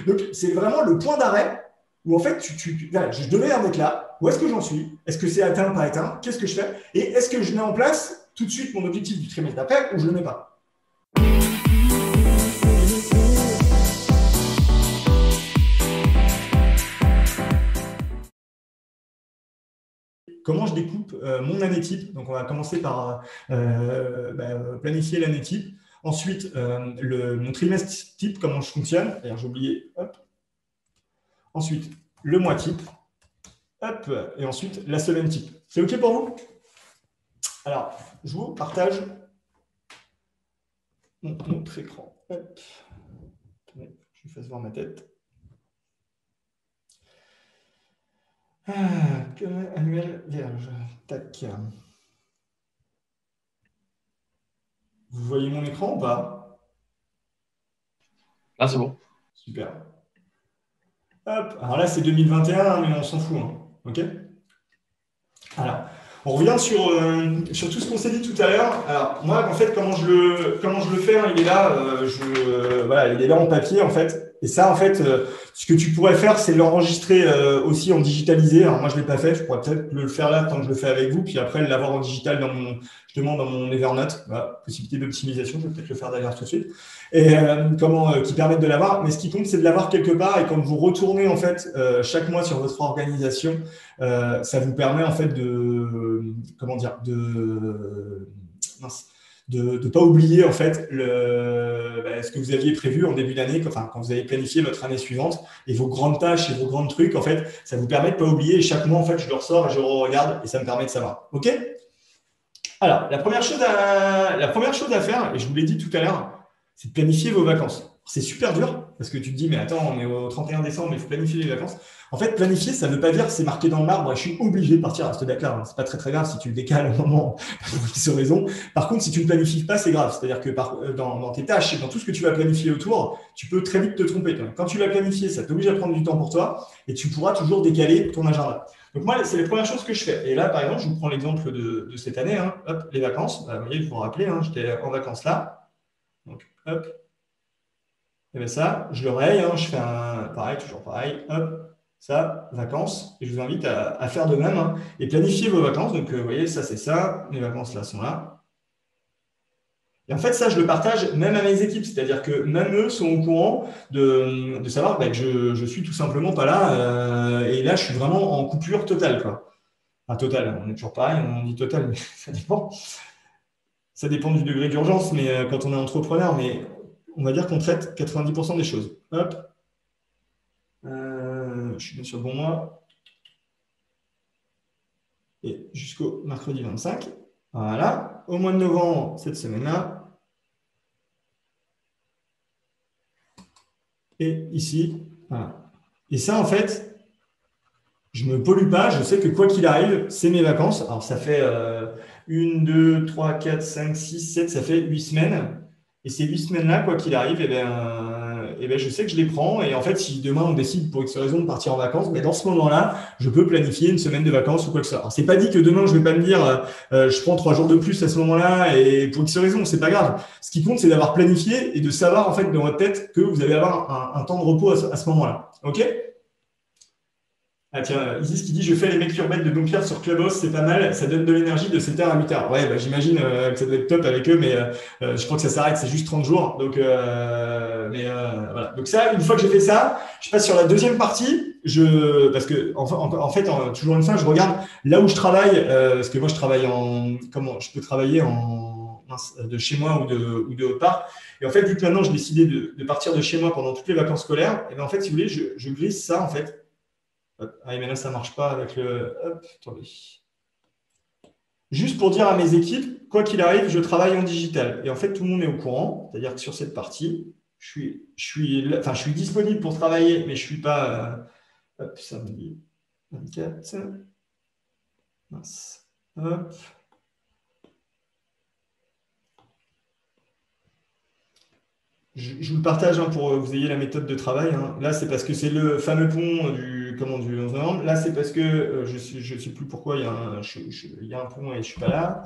Donc, c'est vraiment le point d'arrêt où en fait, voilà, je devais en être là. Où est-ce que j'en suis? Est-ce que c'est atteint, pas atteint? Qu'est-ce que je fais? Et est-ce que je mets en place tout de suite mon objectif du trimestre d'après ou je ne le mets pas? Comment je découpe mon année type? Donc, on va commencer par planifier l'année type. Ensuite, mon trimestre type, comment je fonctionne. D'ailleurs, j'ai oublié. Hop. Ensuite, le mois type. Hop. Et ensuite, la semaine type. C'est OK pour vous? Alors, je vous partage mon autre écran. Hop. Attendez, je vous fasse voir ma tête. Annuel vierge. Tac. Vous voyez mon écran ou pas? Là, c'est bon. Super. Hop. Alors là, c'est 2021, mais on s'en fout. Hein. OK? Alors, on revient sur tout ce qu'on s'est dit tout à l'heure. Alors, moi, en fait, comment je le fais, hein, il est là. Voilà, il est là en papier, en fait. Et ça, en fait, ce que tu pourrais faire, c'est l'enregistrer aussi en digitalisé. Alors, moi, je ne l'ai pas fait. Je pourrais peut-être le faire là, tant que je le fais avec vous. Puis après, l'avoir en digital justement dans mon Evernote. Voilà, possibilité d'optimisation. Je vais peut-être le faire d'ailleurs tout de suite. Et qui permettent de l'avoir. Mais ce qui compte, c'est de l'avoir quelque part. Et quand vous retournez, en fait, chaque mois sur votre organisation, ça vous permet, en fait, de pas oublier en fait ce que vous aviez prévu en début d'année, enfin, quand vous avez planifié votre année suivante et vos grandes tâches et vos grands trucs, en fait, ça vous permet de pas oublier. Et chaque mois, en fait, je le ressors et je regarde et ça me permet de savoir. OK? Alors, la première chose à faire, et je vous l'ai dit tout à l'heure, c'est de planifier vos vacances. C'est super dur parce que tu te dis, mais attends, on est au 31 décembre, mais il faut planifier les vacances. En fait, planifier, ça ne veut pas dire que c'est marqué dans le marbre et je suis obligé de partir à cette date-là. C'est pas très très grave si tu le décales au moment pour X raison. Par contre, si tu ne planifies pas, c'est grave. C'est-à-dire que dans tes tâches et dans tout ce que tu vas planifier autour, tu peux très vite te tromper. Quand tu l'as planifié, ça t'oblige à prendre du temps pour toi et tu pourras toujours décaler ton agenda. Donc moi, c'est les premières choses que je fais. Et là, par exemple, je vous prends l'exemple de cette année. Hein. Hop, les vacances. Vous voyez, vous vous rappelez, hein, j'étais en vacances là. Donc, hop. Et bien ça, je le raye. Hein, je fais toujours pareil. Hop. Ça, vacances, et je vous invite à faire de même hein, et planifier vos vacances. Donc, vous voyez, ça, c'est ça. Les vacances, là, sont là. Et en fait, ça, je le partage même à mes équipes. C'est-à-dire que même eux sont au courant de savoir que je suis tout simplement pas là. Et là, je suis vraiment en coupure totale. Quoi. Enfin, totale, on est toujours pareil, on dit total, mais ça dépend. Ça dépend du degré d'urgence, mais quand on est entrepreneur, mais on va dire qu'on traite 90% des choses. Hop. Je suis bien sur le bon mois. Et jusqu'au mercredi 25. Voilà. Au mois de novembre, cette semaine-là. Et ici. Voilà. Et ça, en fait, je ne me pollue pas. Je sais que quoi qu'il arrive, c'est mes vacances. Alors, ça fait 1, 2, 3, 4, 5, 6, 7. Ça fait 8 semaines. Et ces 8 semaines-là, quoi qu'il arrive, je sais que je les prends. Et en fait, si demain on décide pour X raison de partir en vacances, dans ce moment-là, je peux planifier une semaine de vacances ou quoi que ce soit. Alors, c'est pas dit que demain, je vais pas me dire je prends 3 jours de plus à ce moment-là et pour X raison, c'est pas grave. Ce qui compte, c'est d'avoir planifié et de savoir en fait dans votre tête que vous allez avoir un temps de repos à ce moment-là. OK? Ah tiens, Isis qui dit je fais les lectures bêtes de Dompierre sur Clubhouse, c'est pas mal, ça donne de l'énergie de 7h à 8h. Ouais, j'imagine que ça doit être top avec eux, mais je crois que ça s'arrête, c'est juste 30 jours. Donc, voilà. Donc ça, une fois que j'ai fait ça, je passe sur la deuxième partie. Parce que en fait, toujours une fois, je regarde là où je travaille, parce que moi je travaille je peux travailler de chez moi ou de autre part. Et en fait, vu que maintenant j'ai décidé de partir de chez moi pendant toutes les vacances scolaires, et bien en fait, si vous voulez, je glisse ça en fait. Ah, mais là, ça ne marche pas avec le… Hop, attendez. Juste pour dire à mes équipes, quoi qu'il arrive, je travaille en digital. Et en fait, tout le monde est au courant. C'est-à-dire que sur cette partie, je suis disponible pour travailler, mais je ne suis pas… hop, samedi 24. Mince. Hop. Je vous le partage hein, pour que vous ayez la méthode de travail. Hein. Là, c'est parce que c'est le fameux pont du 11 novembre. Là, c'est parce que je ne sais plus pourquoi il y a un pont et je ne suis pas là.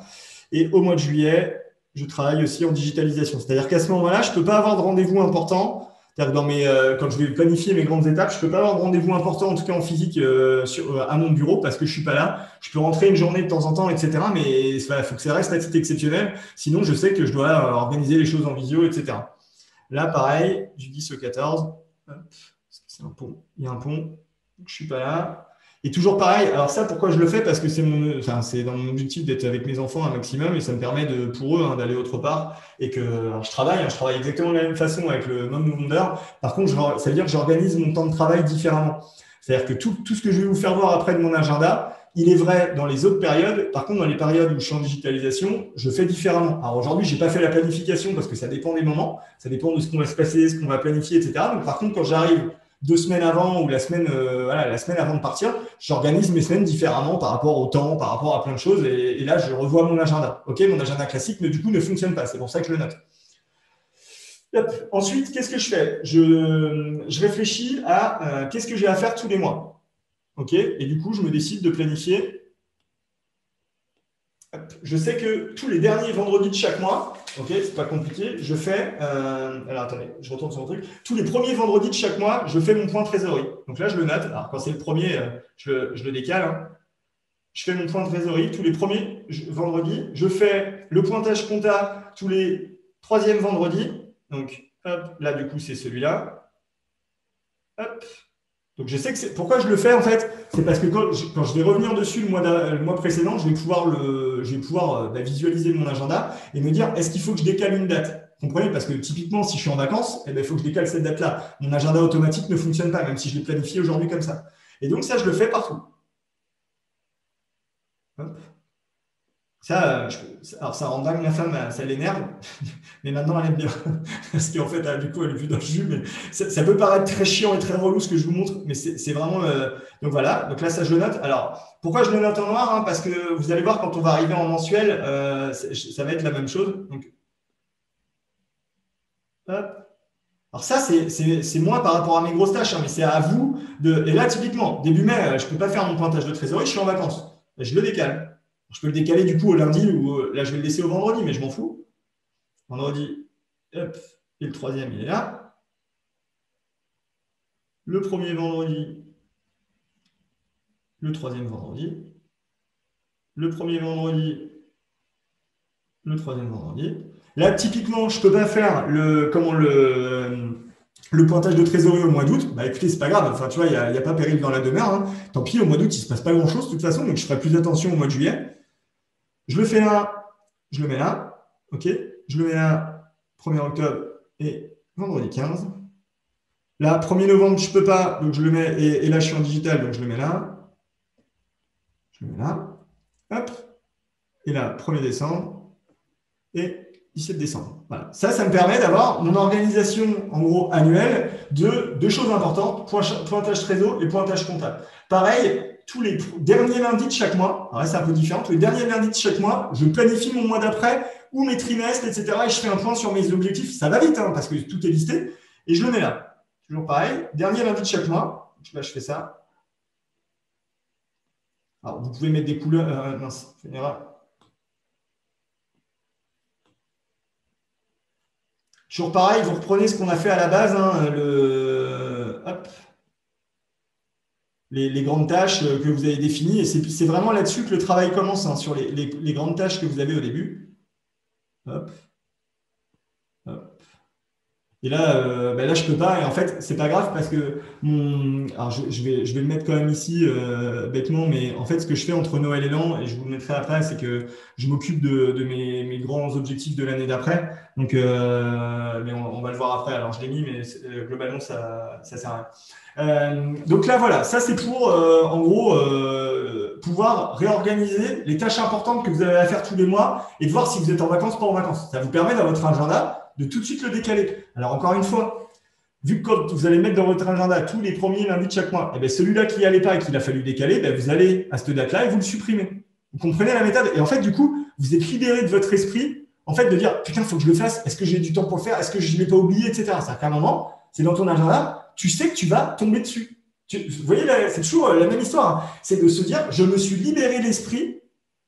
Et au mois de juillet, je travaille aussi en digitalisation. C'est-à-dire qu'à ce moment-là, je ne peux pas avoir de rendez-vous important. C'est-à-dire que quand je vais planifier mes grandes étapes, je ne peux pas avoir de rendez-vous important, en tout cas en physique, à mon bureau parce que je ne suis pas là. Je peux rentrer une journée de temps en temps, etc. Mais il faut que ça reste à titre exceptionnel. Sinon, je sais que je dois organiser les choses en visio, etc. Là, pareil, du 10 au 14. Hop, c'est un pont. Il y a un pont. Donc, je ne suis pas là. Et toujours pareil, alors ça, pourquoi je le fais? Parce que c'est dans mon objectif d'être avec mes enfants un maximum et ça me permet pour eux d'aller autre part. Et que alors je travaille exactement de la même façon avec le même nombre d'heures. Par contre, ça veut dire que j'organise mon temps de travail différemment. C'est-à-dire que tout ce que je vais vous faire voir après de mon agenda, il est vrai dans les autres périodes. Par contre, dans les périodes où je suis en digitalisation, je fais différemment. Alors aujourd'hui, je n'ai pas fait la planification parce que ça dépend des moments, ça dépend de ce qu'on va se passer, ce qu'on va planifier, etc. Donc, par contre, quand j'arrive 2 semaines avant ou la semaine avant de partir, j'organise mes semaines différemment par rapport au temps, par rapport à plein de choses. Et là, je revois mon agenda. OK, mon agenda classique, mais du coup, ne fonctionne pas. C'est pour ça que je le note. Hop. Ensuite, qu'est-ce que je fais? Je réfléchis à qu'est-ce que j'ai à faire tous les mois. OK, et du coup, je me décide de planifier. Hop. Je sais que tous les derniers vendredis de chaque mois, ok, c'est pas compliqué, je fais. Alors attendez, je retourne sur mon truc. Tous les premiers vendredis de chaque mois, je fais mon point trésorerie. Donc là, je le note. Alors quand c'est le premier, je le décale. Hein. Je fais mon point de trésorerie tous les premiers vendredis. Je fais le pointage compta tous les troisièmes vendredis. Donc hop, là du coup, c'est celui-là. Hop. Donc, je sais que pourquoi je le fais en fait, c'est parce que quand je vais revenir dessus le mois précédent, je vais pouvoir visualiser mon agenda et me dire est-ce qu'il faut que je décale une date? Vous comprenez? Parce que typiquement, si je suis en vacances, il faut que je décale cette date-là. Mon agenda automatique ne fonctionne pas, même si je l'ai planifié aujourd'hui comme ça. Et donc, ça, je le fais partout. Hop. Ça, alors ça rend dingue ma femme, ça l'énerve, mais maintenant elle aime bien. Parce qu'en fait, du coup, elle est plus dans le jus, mais ça peut paraître très chiant et très relou ce que je vous montre, mais c'est vraiment. Donc voilà, donc là, ça je le note. Alors, pourquoi je le note en noir? Hein, parce que vous allez voir, quand on va arriver en mensuel, ça va être la même chose. Donc, hop. Alors ça, c'est moi par rapport à mes grosses tâches, hein, mais c'est à vous de. Et là, typiquement, début mai, je ne peux pas faire mon pointage de trésorerie, je suis en vacances. Je le décale. Je peux le décaler du coup au lundi ou là je vais le laisser au vendredi, mais je m'en fous. Vendredi, hop, et le troisième il est là. Le premier vendredi, le troisième vendredi, le premier vendredi, le troisième vendredi. Là, typiquement, je ne peux pas faire le pointage de trésorerie au mois d'août. Bah écoutez, c'est pas grave. Enfin, tu vois, il n'y a pas péril dans la demeure. Hein. Tant pis, au mois d'août, il ne se passe pas grand-chose de toute façon, donc je ferai plus attention au mois de juillet. Je le fais là, je le mets là, ok. Je le mets là, 1er octobre et vendredi 15. Là, 1er novembre, je ne peux pas, donc je le mets, et là, je suis en digital, donc je le mets là. Je le mets là, hop. Et là, 1er décembre et 17 décembre. Voilà. Ça me permet d'avoir mon organisation, en gros, annuelle de deux choses importantes, pointage trésor et pointage comptable. Pareil, tous les derniers lundis de chaque mois, alors là c'est un peu différent, tous les derniers lundis de chaque mois, je planifie mon mois d'après ou mes trimestres, etc. Et je fais un point sur mes objectifs. Ça va vite, hein, parce que tout est listé. Et je le mets là. Toujours pareil, dernier lundi de chaque mois. Là, je fais ça. Alors, vous pouvez mettre des couleurs. Mince, c'est une erreur. Toujours pareil, vous reprenez ce qu'on a fait à la base, hein, hop. Les grandes tâches que vous avez définies. Et c'est vraiment là-dessus que le travail commence, hein, sur les grandes tâches que vous avez au début. Hop. Hop. Et là, là, je ne peux pas. Et en fait, c'est pas grave parce que alors je vais le mettre quand même ici bêtement, mais en fait, ce que je fais entre Noël et l'an, et je vous le mettrai après, c'est que je m'occupe de mes grands objectifs de l'année d'après. Donc, mais on va le voir après. Alors, je l'ai mis, mais globalement, ça sert à rien. Donc là, voilà, ça c'est pour, en gros, pouvoir réorganiser les tâches importantes que vous avez à faire tous les mois et de voir si vous êtes en vacances ou pas en vacances. Ça vous permet dans votre agenda de tout de suite le décaler. Alors encore une fois, vu que quand vous allez mettre dans votre agenda tous les premiers lundis de chaque mois, celui-là qui n'y allait pas et qu'il a fallu décaler, vous allez à cette date-là et vous le supprimez. Vous comprenez la méthode? Et en fait, du coup, vous êtes libéré de votre esprit, en fait, de dire putain, il faut que je le fasse. Est-ce que j'ai du temps pour le faire? Est-ce que je ne l'ai pas oublié, etc. C'est-à-dire qu'à un moment, c'est dans ton agenda, tu sais que tu vas tomber dessus. Vous voyez, c'est toujours la même histoire. Hein. C'est de se dire, je me suis libéré l'esprit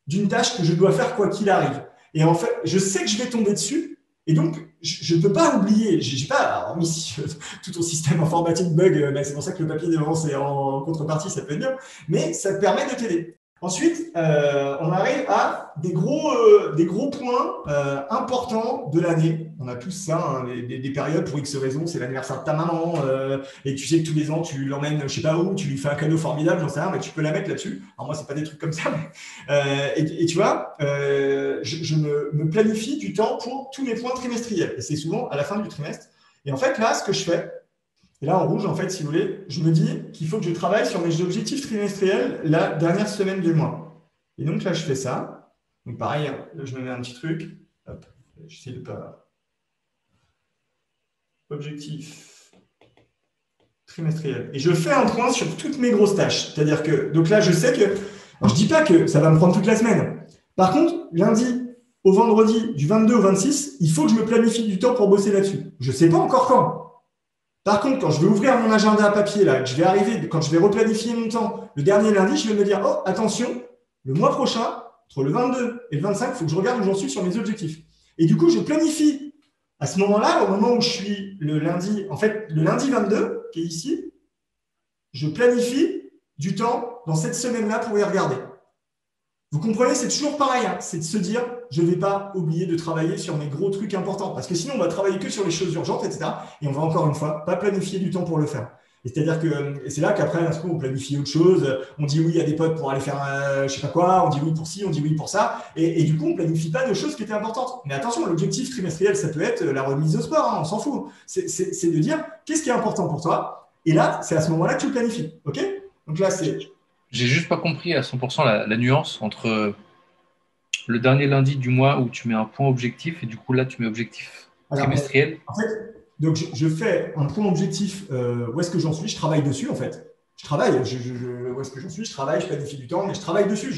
d'une tâche que je dois faire quoi qu'il arrive. Et en fait, je sais que je vais tomber dessus. Et donc, je ne peux pas oublier, j'ai pas, hormis si tout ton système informatique bug, c'est pour ça que le papier c'est en contrepartie, ça peut être bien, mais ça te permet de t'aider. Ensuite, on arrive à des gros points importants de l'année. On a tous ça, hein, des périodes pour X raisons, c'est l'anniversaire de ta maman, et tu sais que tous les ans, tu l'emmènes, je sais pas où, tu lui fais un cadeau formidable, j'en sais rien, mais tu peux la mettre là-dessus. Alors moi, c'est pas des trucs comme ça, mais, et tu vois, je me planifie du temps pour tous mes points trimestriels. Et c'est souvent à la fin du trimestre. Et en fait, là, ce que je fais, et là, en rouge, en fait, si vous voulez, je me dis qu'il faut que je travaille sur mes objectifs trimestriels la dernière semaine du mois. Et donc là, je fais ça. Donc pareil, là, je me mets un petit truc. Hop, j'essaie de pas. Objectif trimestriel. Et je fais un point sur toutes mes grosses tâches. C'est-à-dire que, donc là, je sais que. Alors, je ne dis pas que ça va me prendre toute la semaine. Par contre, lundi au vendredi, du 22 au 26, il faut que je me planifie du temps pour bosser là-dessus. Je ne sais pas encore quand. Par contre, quand je vais ouvrir mon agenda à papier, là, je vais arriver, quand je vais replanifier mon temps, le dernier lundi, je vais me dire, oh, attention, le mois prochain, entre le 22 et le 25, il faut que je regarde où j'en suis sur mes objectifs. Et du coup, je planifie à ce moment-là, au moment où je suis le lundi, en fait, le lundi 22, qui est ici, je planifie du temps dans cette semaine-là pour y regarder. Vous comprenez, c'est toujours pareil, hein, c'est de se dire, je ne vais pas oublier de travailler sur mes gros trucs importants, parce que sinon, on va travailler que sur les choses urgentes, etc. Et on va encore une fois pas planifier du temps pour le faire. C'est-à-dire que c'est là qu'après, on planifie autre chose, on dit oui à des potes pour aller faire je ne sais pas quoi, on dit oui pour ci, on dit oui pour ça, et du coup, on ne planifie pas de choses qui étaient importantes. Mais attention, l'objectif trimestriel, ça peut être la remise au sport, hein, on s'en fout. C'est de dire, qu'est-ce qui est important pour toi? Et là, c'est à ce moment-là que tu le planifies. OK? Donc là, c'est... J'ai juste pas compris à 100% la nuance entre le dernier lundi du mois où tu mets un point objectif et du coup là tu mets objectif Alors, trimestriel. en fait, donc je fais un point objectif, où est-ce que j'en suis, je travaille dessus en fait. Je travaille, où est-ce que j'en suis, je travaille, je planifie du temps, mais je travaille dessus.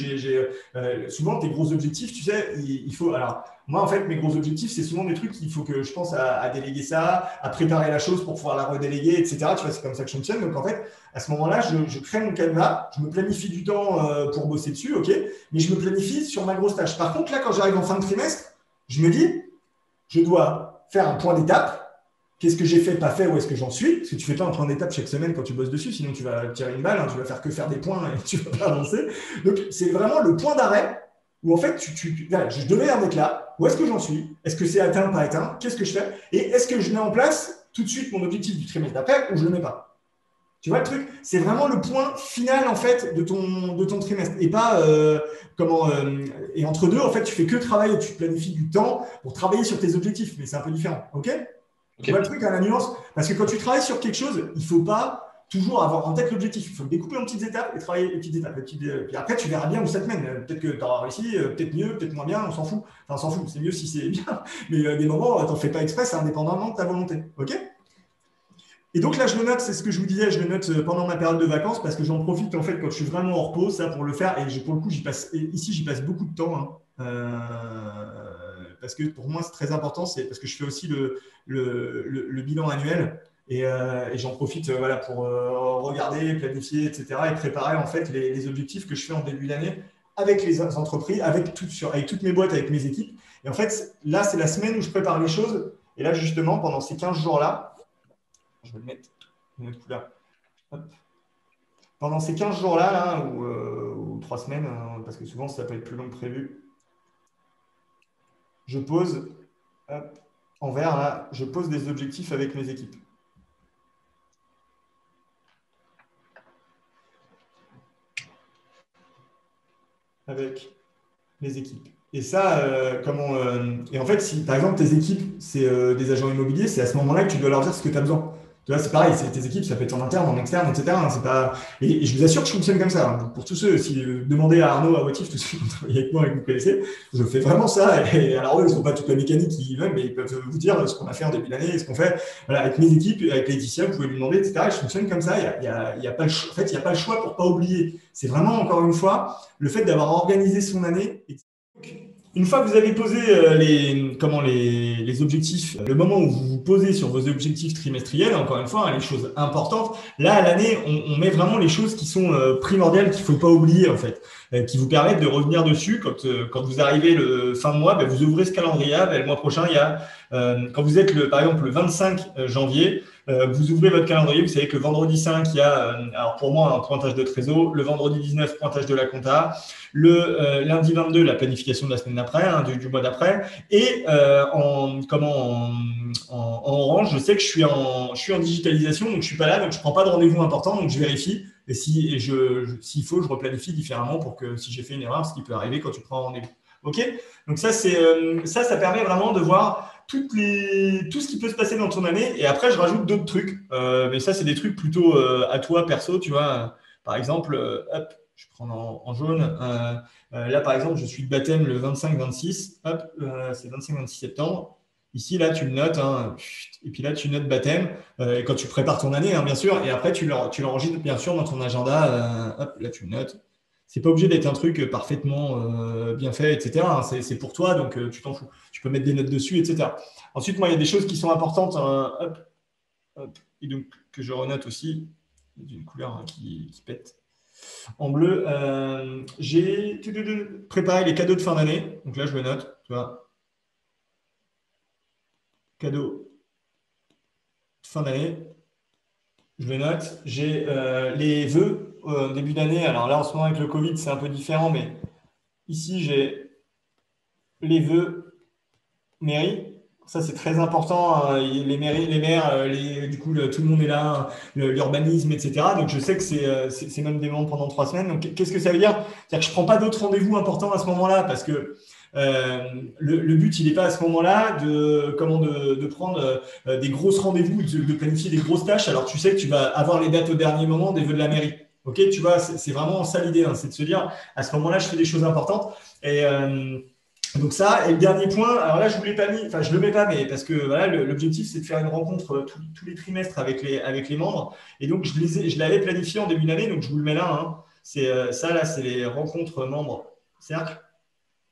Souvent, tes gros objectifs, tu sais, il faut. Alors, moi, en fait, mes gros objectifs, c'est souvent des trucs qu'il faut que je pense à déléguer ça, à préparer la chose pour pouvoir la redéléguer, etc. Tu vois, c'est comme ça que je fonctionne. Donc, en fait, à ce moment-là, je crée mon canevas, je me planifie du temps pour bosser dessus, ok, mais je me planifie sur ma grosse tâche. Par contre, là, quand j'arrive en fin de trimestre, je me dis, je dois faire un point d'étape. Qu'est-ce que j'ai fait, pas fait, où est-ce que j'en suis? Parce que tu ne fais pas un point d'étape chaque semaine quand tu bosses dessus, sinon tu vas tirer une balle, hein, tu vas faire que faire des points et tu ne vas pas avancer. Donc, c'est vraiment le point d'arrêt où en fait, voilà, je devais en être là. Où est-ce que j'en suis? Est-ce que c'est atteint, pas atteint? Qu'est-ce que je fais? Et est-ce que je mets en place tout de suite mon objectif du trimestre d'après ou je ne le mets pas? Tu vois le truc? C'est vraiment le point final en fait de ton trimestre. Et pas et entre deux, en fait, tu fais que travailler, tu planifies du temps pour travailler sur tes objectifs, mais c'est un peu différent. OK? Tu vois le truc à la nuance? Parce que quand tu travailles sur quelque chose, il ne faut pas toujours avoir en tête l'objectif. Il faut le découper en petites étapes et travailler les petites étapes. Puis après, tu verras bien où ça te mène. Peut-être que tu auras réussi, peut-être mieux, peut-être moins bien, on s'en fout. Enfin, on s'en fout, c'est mieux si c'est bien. Mais des moments, tu n'en fais pas exprès, c'est indépendamment de ta volonté. OK? Et donc là, je le note, c'est ce que je vous disais, je le note pendant ma période de vacances parce que j'en profite en fait quand je suis vraiment en repos, ça pour le faire. Et pour le coup, j'y passe beaucoup de temps. Hein. Parce que pour moi, c'est très important, c'est parce que je fais aussi le bilan annuel et j'en profite voilà, pour regarder, planifier, etc. et préparer en fait les objectifs que je fais en début d'année avec les entreprises, avec toutes mes boîtes, avec mes équipes. Et en fait, là, c'est la semaine où je prépare les choses. Et là, justement, pendant ces 15 jours-là, je vais le mettre une autre couleur. Hop. Pendant ces 15 jours-là, là, ou 3 semaines, parce que souvent ça peut être plus long que prévu, je pose, hop, en vert, là, je pose des objectifs avec mes équipes. Avec les équipes. Et ça, et en fait, si par exemple tes équipes, c'est des agents immobiliers, c'est à ce moment-là que tu dois leur dire ce que tu as besoin. Tu vois, c'est pareil, c'est tes équipes, ça peut être en interne, en externe, etc. Hein, c'est pas... et je vous assure que je fonctionne comme ça. Hein. Pour tous ceux, si demandez à Arnaud, à Watif, tous ceux qui ont travaillé avec moi et que vous connaissez, je fais vraiment ça. Et alors, eux, ils ne sont pas toute la mécanique qu'ils veulent, mais ils peuvent vous dire ce qu'on a fait en début d'année, ce qu'on fait. Voilà, avec mes équipes, avec Laetitia, vous pouvez lui demander, etc. Et je fonctionne comme ça. Il y a pas en fait, il n'y a pas le choix pour ne pas oublier. C'est vraiment, encore une fois, le fait d'avoir organisé son année. Une fois que vous avez posé les objectifs, le moment où vous posez sur vos objectifs trimestriels, encore une fois, hein, les choses importantes. Là, à l'année, on met vraiment les choses qui sont primordiales, qu'il ne faut pas oublier, en fait, qui vous permettent de revenir dessus. Quand vous arrivez le fin de mois, ben, vous ouvrez ce calendrier. Ben, le mois prochain, il y a, quand vous êtes, par exemple, le 25 janvier, vous ouvrez votre calendrier. Vous savez que le vendredi 5, il y a, alors pour moi, un pointage de trésor. Le vendredi 19, pointage de la compta. Le lundi 22, la planification de la semaine d'après, hein, du mois d'après. Et en orange, je sais que je suis en digitalisation, donc je suis pas là, donc je prends pas de rendez-vous important, donc je vérifie. Et s'il faut, je replanifie différemment pour que si j'ai fait une erreur, ce qui peut arriver quand tu prends un rendez-vous. OK? Donc ça, ça permet vraiment de voir tout ce qui peut se passer dans ton année. Et après, je rajoute d'autres trucs. Mais ça, c'est des trucs plutôt à toi, perso, tu vois. Par exemple, hop, je prends en jaune. Là, par exemple, je suis de baptême le 25-26. Hop, c'est 25-26 septembre. Ici, là, tu le notes. Hein, et puis là, tu notes baptême. Et quand tu prépares ton année, hein, bien sûr. Et après, tu l'enregistres, bien sûr, dans ton agenda. Hop, là, tu le notes. C'est pas obligé d'être un truc parfaitement bien fait, etc. Hein, c'est pour toi, donc tu t'en fous. Tu peux mettre des notes dessus, etc. Ensuite, moi, il y a des choses qui sont importantes. Hop, hop, et donc, que je renote aussi. D'une couleur hein, qui pète. En bleu, j'ai préparé les cadeaux de fin d'année. Donc là, je le note. Tu vois. Cadeaux de fin d'année. Je le note. J'ai les vœux début d'année. Alors là, en ce moment, avec le Covid, c'est un peu différent, mais ici, j'ai les vœux mairie. Ça, c'est très important. Hein. Les mairies, les maires, du coup, tout le monde est là, l'urbanisme, etc. Donc, je sais que c'est même des moments pendant 3 semaines. Donc, qu'est-ce que ça veut dire? C'est-à-dire que je ne prends pas d'autres rendez-vous importants à ce moment-là parce que le but, il n'est pas à ce moment-là de prendre des grosses rendez-vous, de planifier des grosses tâches. Alors, tu sais que tu vas avoir les dates au dernier moment des vœux de la mairie. Ok, tu vois, c'est vraiment ça l'idée. Hein, c'est de se dire, à ce moment-là, je fais des choses importantes. Et donc ça, et le dernier point, alors là je ne l'ai pas mis, enfin je le mets pas, mais parce que voilà, l'objectif c'est de faire une rencontre tous les trimestres avec les membres, et donc je l'avais planifié en début d'année, donc je vous le mets là. Hein. C'est ça là, c'est les rencontres membres cercle,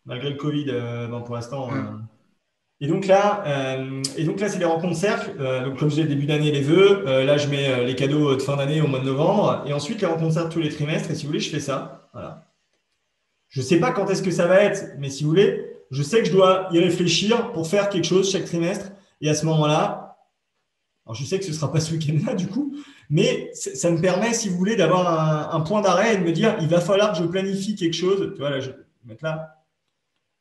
malgré le Covid, bon, pour l'instant. Et donc là, c'est les rencontres cercle. Donc comme je disais, début d'année les vœux. Là je mets les cadeaux de fin d'année au mois de novembre, et ensuite les rencontres cercle tous les trimestres. Et si vous voulez, je fais ça. Voilà. Je ne sais pas quand est-ce que ça va être, mais si vous voulez, je sais que je dois y réfléchir pour faire quelque chose chaque trimestre. Et à ce moment-là, alors je sais que ce ne sera pas ce week-end-là du coup, mais ça me permet, si vous voulez, d'avoir un point d'arrêt et de me dire, il va falloir que je planifie quelque chose. Tu vois, là, je vais mettre là.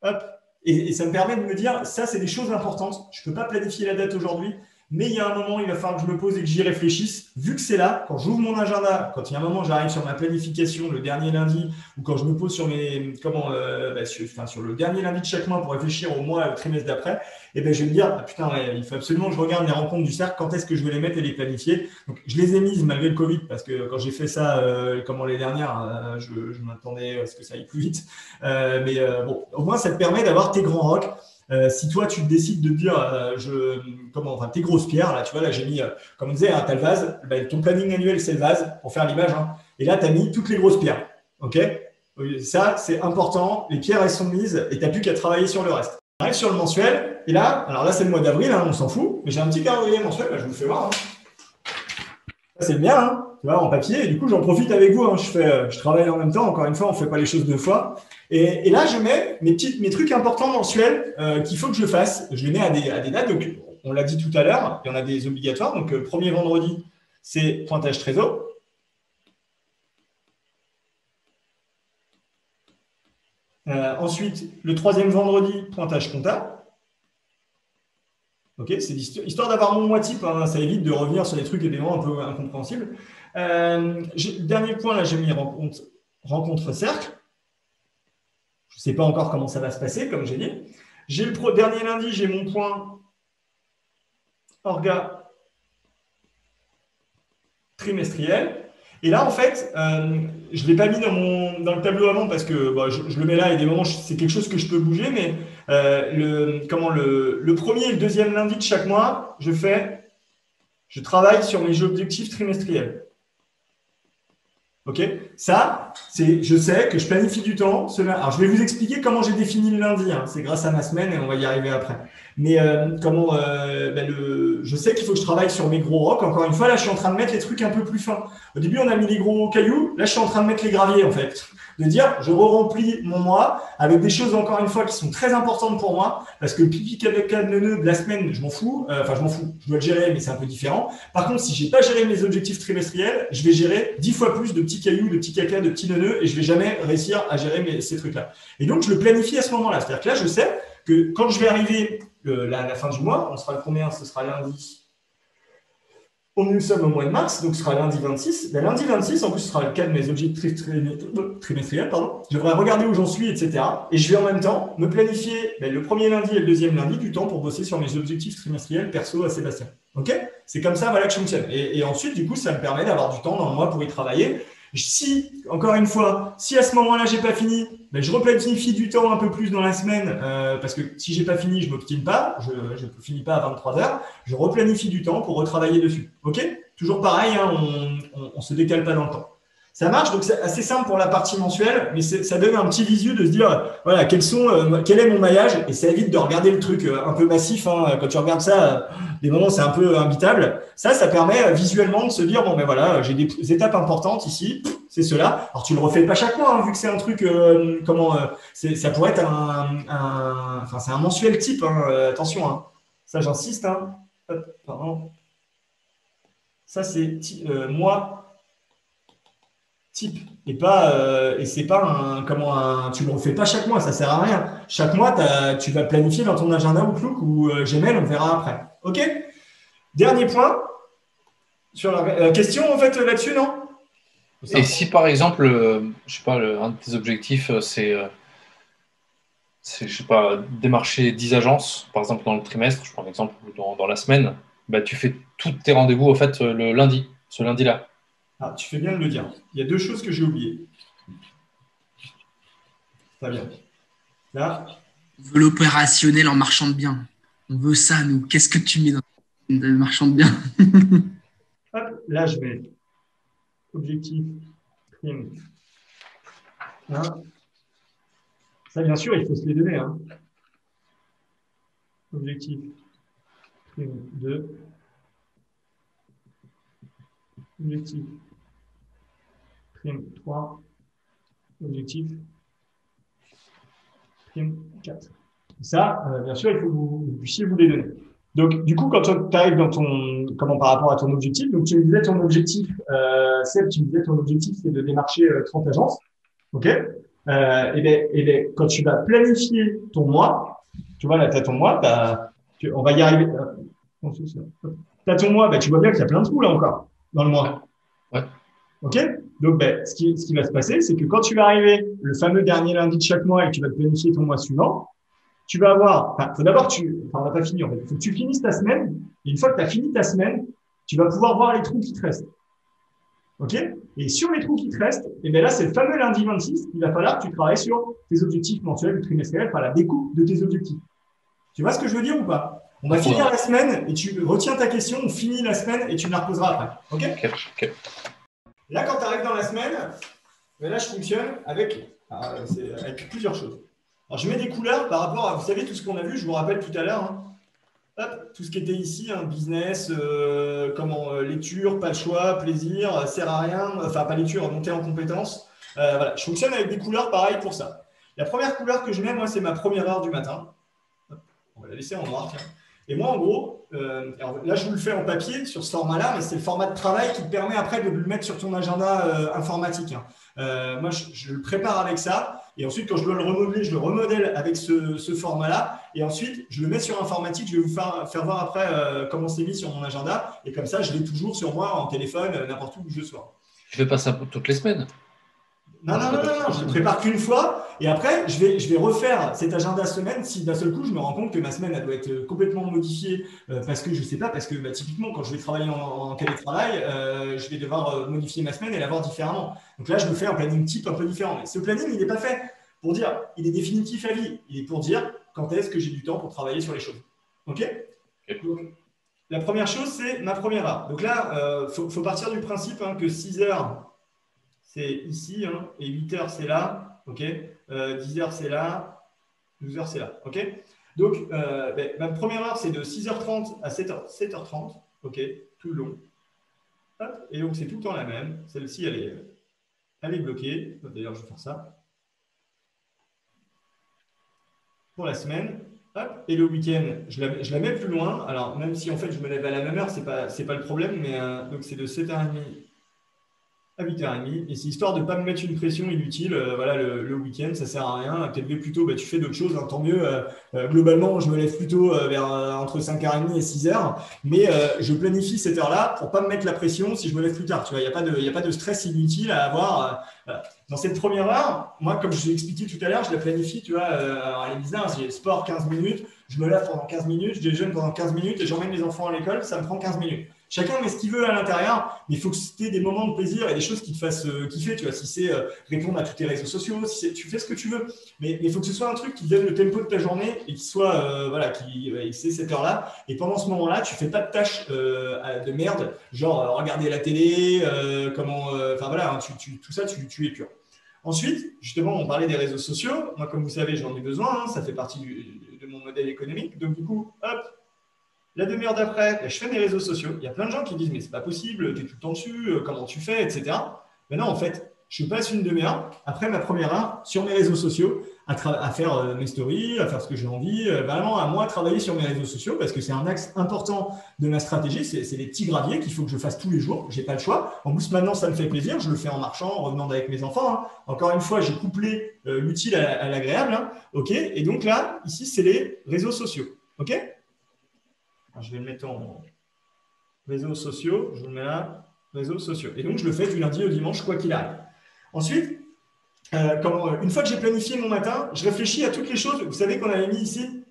Hop. Et ça me permet de me dire, ça, c'est des choses importantes. Je ne peux pas planifier la date aujourd'hui, mais il y a un moment, il va falloir que je me pose et que j'y réfléchisse. Vu que c'est là, quand j'ouvre mon agenda, quand il y a un moment, j'arrive sur ma planification le dernier lundi, ou quand je me pose sur sur le dernier lundi de chaque mois pour réfléchir au mois, au trimestre d'après, et ben je vais me dire, ah, putain, ouais, il faut absolument que je regarde les rencontres du cercle, quand est-ce que je vais les mettre et les planifier. Donc, je les ai mises malgré le Covid, parce que quand j'ai fait ça, les dernières, je m'attendais à ce que ça aille plus vite. Bon, au moins, ça te permet d'avoir tes grands rocs. Si toi, tu décides de dire, tes grosses pierres, là, tu vois, là, j'ai mis, comme on disait, hein, tu as le vase, ben, ton planning annuel, c'est le vase, pour faire l'image, hein, et là, tu as mis toutes les grosses pierres. OK? Ça, c'est important. Les pierres, elles sont mises, et tu n'as plus qu'à travailler sur le reste. On arrive sur le mensuel, et là, alors là, c'est le mois d'avril, hein, on s'en fout, mais j'ai un petit calendrier mensuel, je vous le fais voir. Hein. Ça, c'est le mien, hein, tu vois, en papier, et du coup, j'en profite avec vous. Hein, je travaille en même temps, encore une fois, on ne fait pas les choses 2 fois. Et là, je mets mes trucs importants mensuels qu'il faut que je fasse. Je les mets à des dates. Donc, on l'a dit tout à l'heure, il y en a des obligatoires. Donc, premier vendredi, c'est pointage trésor. Ensuite, le 3e vendredi, pointage comptable. Ok, c'est histoire d'avoir mon moi type, hein, ça évite de revenir sur des trucs évidemment un peu incompréhensibles. Le dernier point, là, j'ai mis rencontre cercle. Je ne sais pas encore comment ça va se passer, comme j'ai dit. J'ai le dernier lundi, j'ai mon point orga trimestriel. Et là, en fait, je ne l'ai pas mis dans le tableau avant parce que je le mets là et des moments, c'est quelque chose que je peux bouger. Mais le premier et le deuxième lundi de chaque mois, je travaille sur mes objectifs trimestriels. Ok, ça, je sais que je planifie du temps. Alors, je vais vous expliquer comment j'ai défini le lundi. Hein. C'est grâce à ma semaine et on va y arriver après. Mais je sais qu'il faut que je travaille sur mes gros rocs. Encore une fois, là, je suis en train de mettre les trucs un peu plus fins. Au début, on a mis les gros cailloux. Là, je suis en train de mettre les graviers, en fait. De dire, je re-remplis mon mois avec des choses, encore une fois, qui sont très importantes pour moi. Parce que le pipi caca de nœud de la semaine, je m'en fous. Enfin, je m'en fous. Je dois le gérer, mais c'est un peu différent. Par contre, si j'ai pas géré mes objectifs trimestriels, je vais gérer 10 fois plus de petits cailloux, de petits caca, de petits nœuds et je vais jamais réussir à gérer ces trucs-là. Et donc, je le planifie à ce moment-là. C'est-à-dire que là, je sais que quand je vais arriver la fin du mois, on sera le combien? Ce sera lundi. Nous sommes au mois de mars, donc ce sera lundi 26. Ben, lundi 26, en plus, ce sera le cas de mes objectifs trimestriels. Pardon. Je devrais regarder où j'en suis, etc. Et je vais en même temps me planifier le premier lundi et le deuxième lundi du temps pour bosser sur mes objectifs trimestriels perso à Sébastien. Ok? C'est comme ça voilà, que je fonctionne. Et ensuite, du coup, ça me permet d'avoir du temps dans le mois pour y travailler. Si, encore une fois, si à ce moment-là, j'ai pas fini, ben, je replanifie du temps un peu plus dans la semaine parce que si j'ai pas fini, je m'obstine pas, je ne finis pas à 23 heures, je replanifie du temps pour retravailler dessus. Ok? Toujours pareil, hein, on se décale pas dans le temps. Ça marche, donc c'est assez simple pour la partie mensuelle, mais ça donne un petit visu de se dire, voilà, quel est mon maillage, et ça évite de regarder le truc un peu massif. Hein, quand tu regardes ça, des moments c'est un peu imbitable. Ça permet visuellement de se dire, bon ben voilà, j'ai des étapes importantes ici, c'est cela. Alors tu le refais pas chaque mois, hein, vu que c'est un truc, ça pourrait être c'est un mensuel type. Hein, attention, hein. Ça j'insiste. Hein. Hop, pardon. Ça c'est mois type et pas et c'est pas tu le refais pas chaque mois, ça sert à rien. Chaque mois tu vas planifier dans ton agenda Outlook ou Gmail, on verra après. Ok. Dernier point sur la question en fait là-dessus, non? Et si par exemple, je sais pas, un de tes objectifs c'est je sais pas, démarcher 10 agences, par exemple dans le trimestre, je prends l'exemple dans la semaine, bah, tu fais tous tes rendez-vous au fait le lundi, ce lundi-là. Ah, tu fais bien de le dire. Il y a deux choses que j'ai oubliées. Très bien. Là. On veut l'opérationnel en marchand de biens. On veut ça, nous. Qu'est-ce que tu mets dans le marchand de biens? Hop, là, je mets objectif, prime. Hein. Ça, bien sûr, il faut se les donner. Hein. Objectif, prime 2. Objectif, prime 3. Objectif, prime 4. Ça, bien sûr, il faut que vous puissiez vous les donner. Donc, du coup, quand tu arrives dans par rapport à ton objectif, donc tu me disais ton objectif, Seb, tu me disais ton objectif, c'est de démarcher 30 agences. OK? Quand tu vas planifier ton mois, tu vois, là, tu as ton mois, on va y arriver. Tu as ton mois, tu vois bien qu'il y a plein de trous là encore dans le mois. Ouais. OK? Donc, ce qui va se passer, c'est que quand tu vas arriver le fameux dernier lundi de chaque mois et que tu vas planifier ton mois suivant, tu vas avoir, faut d'abord, on n'a pas fini en fait. Il faut que tu finisses ta semaine. Et une fois que tu as fini ta semaine, tu vas pouvoir voir les trous qui te restent. OK? Et sur les trous qui te restent, et bien là, c'est le fameux lundi 26 qu'il va falloir que tu travailles sur tes objectifs mensuels ou trimestriels, enfin la découpe de tes objectifs. Tu vois ce que je veux dire ou pas? On va finir la semaine et tu retiens ta question, on finit la semaine et tu me la reposeras après. OK? Là, quand tu arrives dans la semaine, là, je fonctionne avec plusieurs choses. Alors, je mets des couleurs par rapport à, vous savez, tout ce qu'on a vu, je vous rappelle tout à l'heure, hein. Hop, tout ce qui était ici, hein, business, lecture, pas le choix, plaisir, sert à rien, enfin pas lecture, monter en compétences. Voilà, je fonctionne avec des couleurs pareilles pour ça. La première couleur que je mets, moi, c'est ma première heure du matin. Hop, on va la laisser en noir, tiens. Et moi, en gros, alors là, je vous le fais en papier sur ce format-là, mais c'est le format de travail qui te permet après de le mettre sur ton agenda informatique. Hein. Moi, je le prépare avec ça. Et ensuite, quand je dois le remodeler, je le remodèle avec ce format-là. Et ensuite, je le mets sur informatique. Je vais vous faire voir après comment c'est mis sur mon agenda. Et comme ça, je l'ai toujours sur moi en téléphone, n'importe où je sois. Tu fais pas ça toutes les semaines? Non, je ne le prépare qu'une fois. Et après, je vais refaire cet agenda semaine si d'un seul coup, je me rends compte que ma semaine, elle doit être complètement modifiée parce que je ne sais pas, parce que typiquement, quand je vais travailler en télétravail, je vais devoir modifier ma semaine et la voir différemment. Donc là, je me fais un planning type un peu différent. Mais ce planning, il n'est pas fait pour dire, il est définitif à vie. Il est pour dire quand est-ce que j'ai du temps pour travailler sur les choses. OK? Donc, la première chose, c'est ma première heure. Donc là, faut partir du principe que 6 heures, c'est ici, hein, et 8 heures, c'est là. OK, 10 heures, c'est là. 12 heures, c'est là. OK. Donc, ma première heure, c'est de 6h30 à 7h30. OK, tout le long. Hop, et donc, c'est tout le temps la même. Celle-ci, elle est bloquée. D'ailleurs, je vais faire ça. Pour la semaine. Hop, et le week-end, je la mets plus loin. Alors, même si en fait, je me lève à la même heure, ce n'est pas le problème. Mais donc, c'est de 7h30 à 8h30. Et c'est histoire de ne pas me mettre une pression inutile. Voilà, le week-end, ça ne sert à rien. T'es levé plus tôt, tu fais d'autres choses, hein, tant mieux. Globalement, je me lève plutôt vers entre 5h30 et 6h. Mais je planifie cette heure-là pour ne pas me mettre la pression si je me lève plus tard. Tu vois, il n'y a pas de stress inutile à avoir. Dans cette première heure, moi, comme je vous ai expliqué tout à l'heure, je la planifie. Tu vois, alors elle est bizarre, j'ai sport 15 minutes, je me lave pendant 15 minutes, je déjeune pendant 15 minutes et j'emmène les enfants à l'école, ça me prend 15 minutes. Chacun met ce qu'il veut à l'intérieur, mais il faut que tu aies des moments de plaisir et des choses qui te fassent kiffer. Tu vois, si c'est répondre à tous tes réseaux sociaux, si tu fais ce que tu veux, mais il faut que ce soit un truc qui donne le tempo de ta journée et qui soit, voilà, qui c'est cette heure-là. Et pendant ce moment-là, tu fais pas de tâches de merde, genre regarder la télé, enfin voilà, hein, tout ça, tu es pur. Ensuite, justement, on parlait des réseaux sociaux. Moi, comme vous savez, j'en ai besoin. Hein, ça fait partie de mon modèle économique. Donc, du coup, hop, la demi-heure d'après, je fais mes réseaux sociaux. Il y a plein de gens qui disent, mais c'est pas possible, tu es tout le temps dessus, comment tu fais, etc. Mais non, en fait, je passe une demi-heure après ma première heure sur mes réseaux sociaux à faire mes stories, à faire ce que j'ai envie, vraiment à moi travailler sur mes réseaux sociaux parce que c'est un axe important de ma stratégie. C'est les petits graviers qu'il faut que je fasse tous les jours. Je n'ai pas le choix. En plus, maintenant, ça me fait plaisir. Je le fais en marchant, en revenant avec mes enfants. Hein. Encore une fois, j'ai couplé l'utile à l'agréable. Hein. OK. Et donc là, ici, c'est les réseaux sociaux. OK. Alors, je vais le mettre en réseaux sociaux. Je vous le mets là. Réseaux sociaux. Et donc, je le fais du lundi au dimanche, quoi qu'il arrive. Ensuite, une fois que j'ai planifié mon matin, je réfléchis à toutes les choses, vous savez qu'on avait mis ici,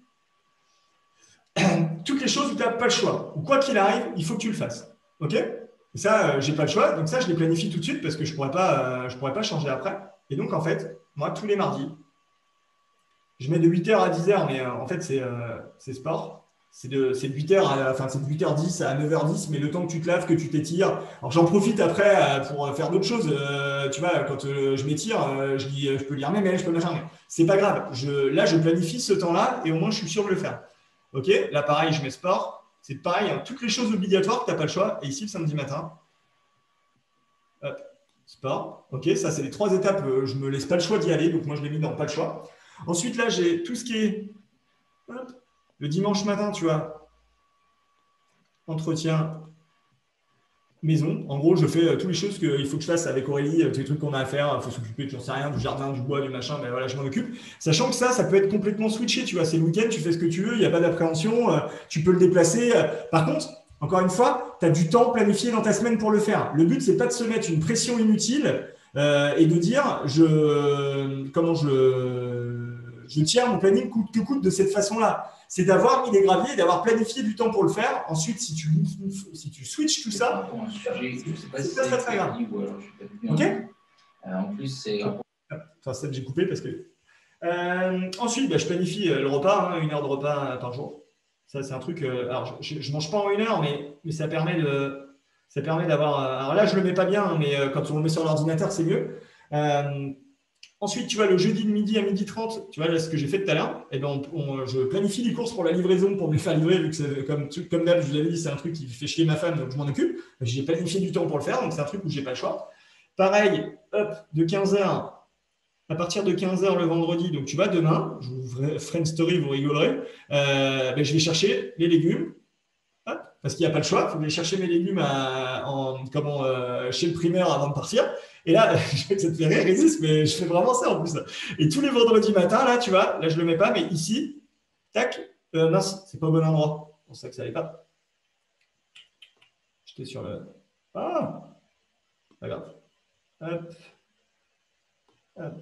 toutes les choses où tu n'as pas le choix, ou quoi qu'il arrive, il faut que tu le fasses. OK? Et ça, j'ai pas le choix, donc ça, je les planifie tout de suite parce que je pourrais pas changer après. Et donc, en fait, moi, tous les mardis, je mets de 8h à 10h, mais en fait, c'est sport. C'est de 8h10 à 9h10, mais le temps que tu te laves, que tu t'étires. Alors j'en profite après pour faire d'autres choses. Tu vois, quand je m'étire, je peux lire mes mails, je peux machin. Mais c'est pas grave. Là, je planifie ce temps-là et au moins je suis sûr de le faire. OK? Là, pareil, je mets sport. C'est pareil, hein, toutes les choses obligatoires que tu n'as pas le choix. Et ici, le samedi matin, hop, sport. OK, ça, c'est les 3 étapes. Je ne me laisse pas le choix d'y aller. Donc moi, je l'ai mis dans pas le choix. Ensuite, là, j'ai tout ce qui est le dimanche matin, tu vois, entretien maison. En gros, je fais toutes les choses qu'il faut que je fasse avec Aurélie, tous les trucs qu'on a à faire. Il faut s'occuper, tu n'en sais rien, du jardin, du bois, du machin, mais voilà, je m'en occupe. Sachant que ça peut être complètement switché, tu vois, c'est le week-end, tu fais ce que tu veux, il n'y a pas d'appréhension, tu peux le déplacer. Par contre, encore une fois, tu as du temps planifié dans ta semaine pour le faire. Le but, c'est pas de se mettre une pression inutile et de dire je tiens mon planning coûte que coûte de cette façon-là. C'est d'avoir mis des graviers et d'avoir planifié du temps pour le faire. Ensuite, si tu switches tout ça, c'est pas très grave. OK ? En plus, c'est… Enfin, ça, j'ai coupé parce que… ensuite, je planifie le repas, hein, 1 heure de repas par jour. Ça, c'est un truc… alors, je ne mange pas en 1 heure, mais ça permet d'avoir… alors là, je ne le mets pas bien, mais quand on le met sur l'ordinateur, c'est mieux. Ensuite, tu vois, le jeudi de midi à 12h30, tu vois, là, ce que j'ai fait tout à l'heure, je planifie les courses pour la livraison, pour me les faire livrer, vu que comme d'hab, je vous l'avais dit, c'est un truc qui fait chier ma femme, donc je m'en occupe. J'ai planifié du temps pour le faire, donc c'est un truc où je n'ai pas le choix. Pareil, hop, à partir de 15h le vendredi, donc tu vois, demain, je vous ferai une story, vous rigolerez, je vais chercher les légumes, hop, parce qu'il n'y a pas le choix, il faut aller chercher mes légumes chez le primaire avant de partir. Et là, je sais que ça te fait rire, Régis, mais je fais vraiment ça en plus. Et tous les vendredis matins, là, tu vois, là, je ne le mets pas, mais ici, tac, mince, c'est pas au bon endroit. C'est pour ça que ça n'allait pas. J'étais sur le… Ah, pas grave. Hop. Hop.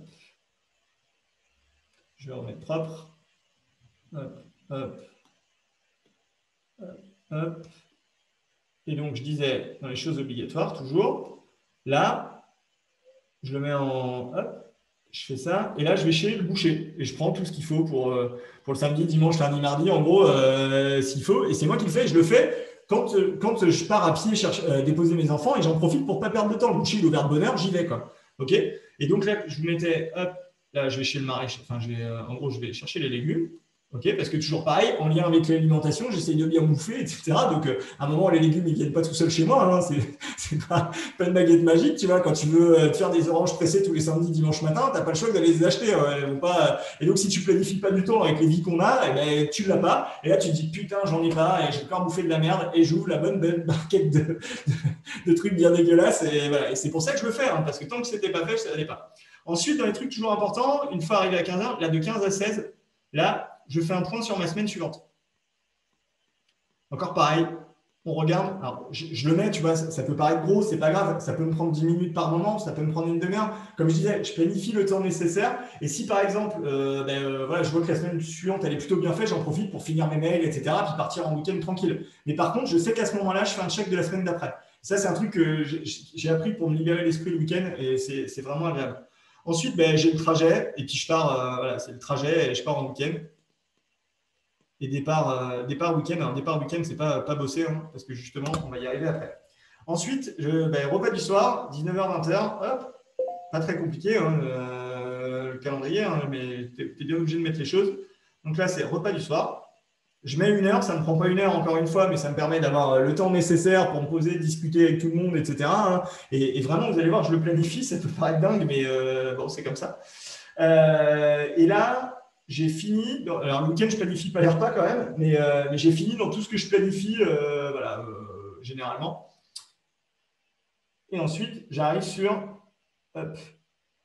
Je vais remettre propre. Hop, hop. Hop, hop. Et donc, je disais, dans les choses obligatoires, toujours, là, je le mets en… Hop, je fais ça. Et là, je vais chez le boucher. Et je prends tout ce qu'il faut pour le samedi, dimanche, lundi, mardi, en gros, s'il faut. Et c'est moi qui le fais. Je le fais quand je pars à pied déposer mes enfants. Et j'en profite pour ne pas perdre de temps. Le boucher, il est ouvert de bonne heure, j'y vais, quoi. OK? Et donc là, je vous mettais, hop, là, je vais chez le maraîcher. Enfin, en gros, je vais chercher les légumes. OK? Parce que toujours pareil, en lien avec l'alimentation, j'essaye de bien bouffer, etc. Donc, à un moment, les légumes, ils viennent pas tout seuls chez moi. Hein. C'est pas une baguette magique, tu vois. Quand tu veux te faire des oranges pressées tous les samedis, dimanche matin, t'as pas le choix d'aller les acheter. Elles vont pas... Et donc, si tu planifies pas du temps avec les vies qu'on a, eh ben, tu l'as pas. Et là, tu te dis, putain, j'en ai pas, et j'ai encore bouffé de la merde, et j'ouvre la bonne belle barquette de trucs bien dégueulasses. Et voilà. Et c'est pour ça que je le fais, hein, parce que tant que c'était pas fait, ça n'allait pas. Ensuite, dans les trucs toujours importants, une fois arrivé à 15h, là, de 15 à 16, là, je fais un point sur ma semaine suivante. Encore pareil, on regarde. Alors, je le mets, tu vois, ça peut paraître gros, c'est pas grave. Ça peut me prendre 10 minutes par moment, ça peut me prendre une demi-heure. Comme je disais, je planifie le temps nécessaire. Et si par exemple, voilà, je vois que la semaine suivante, elle est plutôt bien faite, j'en profite pour finir mes mails, etc., puis partir en week-end tranquille. Mais par contre, je sais qu'à ce moment-là, je fais un check de la semaine d'après. Ça, c'est un truc que j'ai appris pour me libérer l'esprit le week-end et c'est vraiment agréable. Ensuite, j'ai le trajet et puis je pars, voilà, c'est le trajet et je pars en week-end. Et départ week-end. Alors, départ week-end, c'est pas bosser, hein, parce que justement, on va y arriver après. Ensuite, repas du soir, 19h, 20h, hop, pas très compliqué, hein, le calendrier, hein, mais tu es bien obligé de mettre les choses. Donc là, c'est repas du soir. Je mets 1 heure, ça ne me prend pas 1 heure encore une fois, mais ça me permet d'avoir le temps nécessaire pour me poser, discuter avec tout le monde, etc. Hein. Et vraiment, vous allez voir, je le planifie, ça peut paraître dingue, mais bon, c'est comme ça. Et là, j'ai fini. Alors, le week-end, je planifie pas les repas quand même, mais j'ai fini dans tout ce que je planifie, voilà, généralement. Et ensuite, j'arrive sur hop,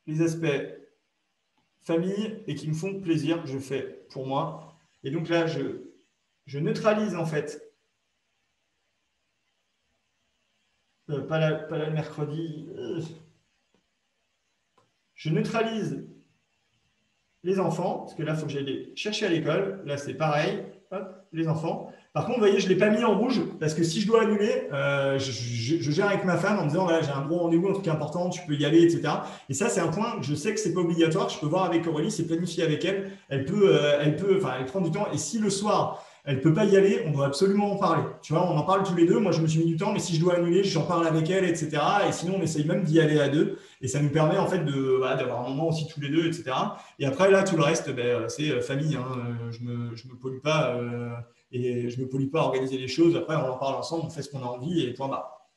les aspects famille et qui me font plaisir, je fais pour moi. Et donc là, je neutralise en fait. Pas le mercredi. Je neutralise les enfants, parce que là, il faut que j'aille les chercher à l'école. Là, c'est pareil. Hop, les enfants. Par contre, vous voyez, je ne l'ai pas mis en rouge, parce que si je dois annuler, je gère avec ma femme en me disant, voilà, j'ai un gros rendez-vous, un truc important, tu peux y aller, etc. Et ça, c'est un point, je sais que ce n'est pas obligatoire. Je peux voir avec Aurélie, c'est planifié avec elle. Elle prend du temps. Et si le soir, elle ne peut pas y aller, on doit absolument en parler. Tu vois, on en parle tous les deux. Moi, je me suis mis du temps, mais si je dois annuler, j'en parle avec elle, etc. Et sinon, on essaye même d'y aller à deux. Et ça nous permet en fait d'avoir un moment aussi tous les deux, etc. Et après, là, tout le reste, c'est famille. Hein. Je me pollue pas et je me pollue pas à organiser les choses. Après, on en parle ensemble, on fait ce qu'on a envie et point barre.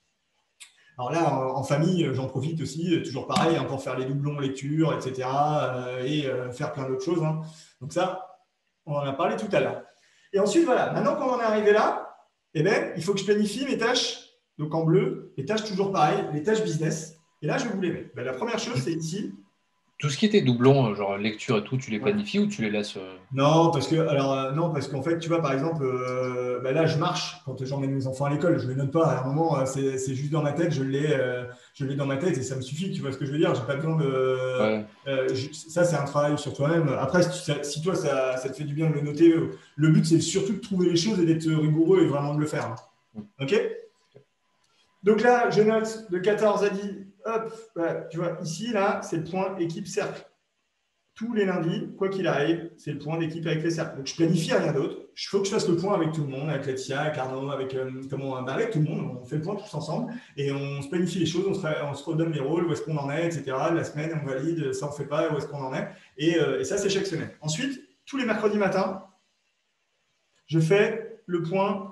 Alors là, en famille, j'en profite aussi, toujours pareil, hein, pour faire les doublons lecture, etc. Et faire plein d'autres choses. Hein. Donc ça, on en a parlé tout à l'heure. Et ensuite, voilà, maintenant qu'on en est arrivé là, il faut que je planifie mes tâches. Donc en bleu, les tâches toujours pareil, les tâches business. Et là, je vais vous les mettre. La première chose, c'est ici. Tout ce qui était doublon, genre lecture et tout, tu les planifies ou tu les laisses Non, parce qu'en fait, tu vois, par exemple, là, je marche quand j'emmène mes enfants à l'école. Je ne les note pas. À un moment, c'est juste dans ma tête. Je l'ai dans ma tête et ça me suffit. Tu vois ce que je veux dire? J'ai pas besoin de. Ouais. Ça, c'est un travail sur toi-même. Après, si toi, ça te fait du bien de le noter, le but, c'est surtout de trouver les choses et d'être rigoureux et vraiment de le faire. OK? Donc là, je note de 14 à 10. Hop, tu vois, ici, là, c'est le point équipe cercle. Tous les lundis, quoi qu'il arrive, c'est le point d'équipe avec les cercles. Donc, je planifie rien d'autre. Il faut que je fasse le point avec tout le monde, avec Laetitia, avec Arnaud, avec tout le monde. On fait le point tous ensemble et on se planifie les choses, on se redonne les rôles, où est-ce qu'on en est, etc. La semaine, on valide, ça on ne fait pas, où est-ce qu'on en est. Et ça, c'est chaque semaine. Ensuite, tous les mercredis matins, je fais le point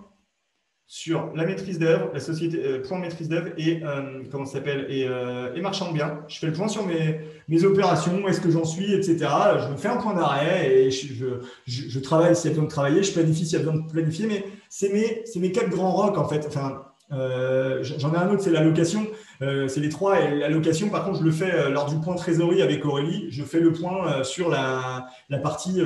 sur la maîtrise d'œuvre, la société, point maîtrise d'œuvre et comment ça s'appelle et marchand de biens. Je fais le point sur mes opérations, où est-ce que j'en suis, etc. Je me fais un point d'arrêt et je travaille s'il y a besoin de travailler, je planifie s'il y a besoin de planifier, mais c'est mes 4 grands rocs en fait. Enfin, j'en ai un autre, c'est la location. C'est les 3 et la location. Par contre, je le fais lors du point trésorerie avec Aurélie. Je fais le point sur la partie